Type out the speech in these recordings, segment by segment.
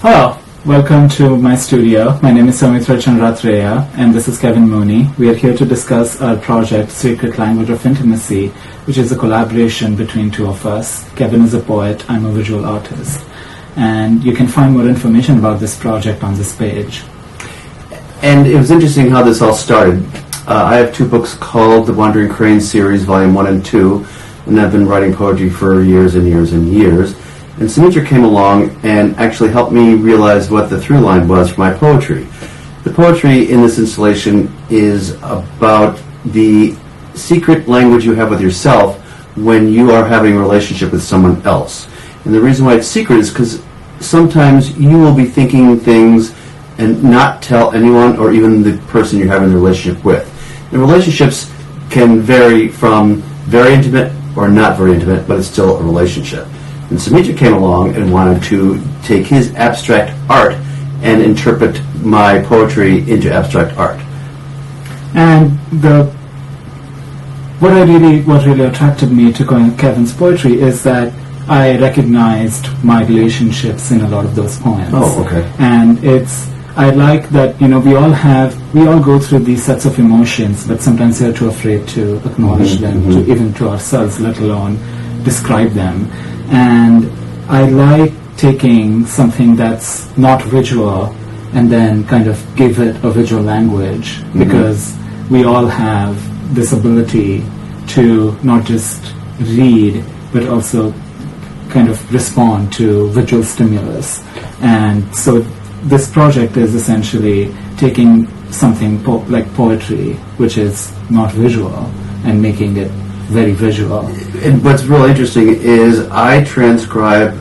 Hello, welcome to my studio. My name is Soumitra Chandrathreya and this is Kevin Mooney. We are here to discuss our project Secret Language of Intimacy, which is a collaboration between two of us. Kevin is a poet, I'm a visual artist. And you can find more information about this project on this page. And it was interesting how this all started. I have two books called The Wandering Crane series, Volume 1 and 2, and I've been writing poetry for years and years and years. And Soumitra came along and actually helped me realize what the through line was for my poetry. The poetry in this installation is about the secret language you have with yourself when you are having a relationship with someone else. And the reason why it's secret is because sometimes you will be thinking things and not tell anyone or even the person you're having the relationship with. And relationships can vary from very intimate or not very intimate, but it's still a relationship. And Soumitra came along and wanted to take his abstract art and interpret my poetry into abstract art. And what really attracted me to Kevin's poetry is that I recognized my relationships in a lot of those poems. Oh, okay. And I like that, we all go through these sets of emotions, but sometimes we're too afraid to acknowledge them, even to ourselves, let alone describe them. And I like taking something that's not visual and then kind of give it a visual language, because we all have this ability to not just read, but also kind of respond to visual stimulus. And so this project is essentially taking something like poetry, which is not visual, and making it very visual. And what's really interesting is I transcribe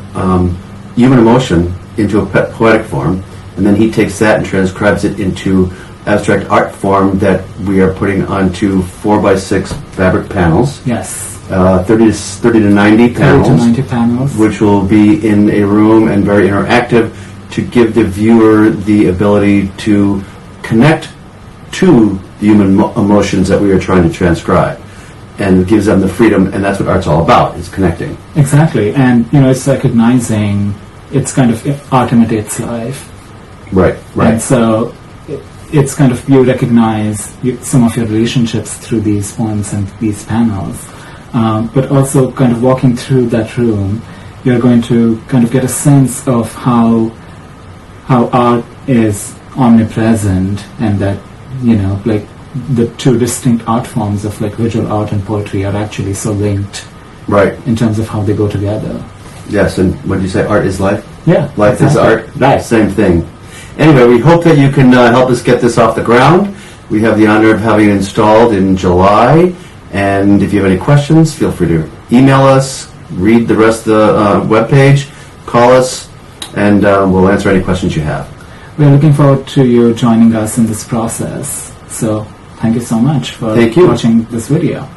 human emotion into a poetic form, and then he takes that and transcribes it into abstract art form that we are putting onto 4x6 fabric panels. Yes. 30 to 90 panels. 30 to 90 panels. Which will be in a room and very interactive to give the viewer the ability to connect to the human emotions that we are trying to transcribe. And it gives them the freedom, and that's what art's all about, is connecting. Exactly. And, it's recognizing, it's kind of art imitates life. Right. And so it's kind of, you recognize some of your relationships through these poems and these panels. But also kind of walking through that room, you're going to kind of get a sense of how art is omnipresent, and that, like the two distinct art forms of like visual art and poetry are actually so linked. Right. In terms of how they go together. Yes, and what did you say? Art is life? Yeah. Life exactly. is art? Right. Same thing. Anyway, we hope that you can help us get this off the ground. We have the honor of having it installed in July, and if you have any questions, feel free to email us, read the rest of the webpage, call us, and we'll answer any questions you have. We're looking forward to you joining us in this process. So thank you so much for watching this video.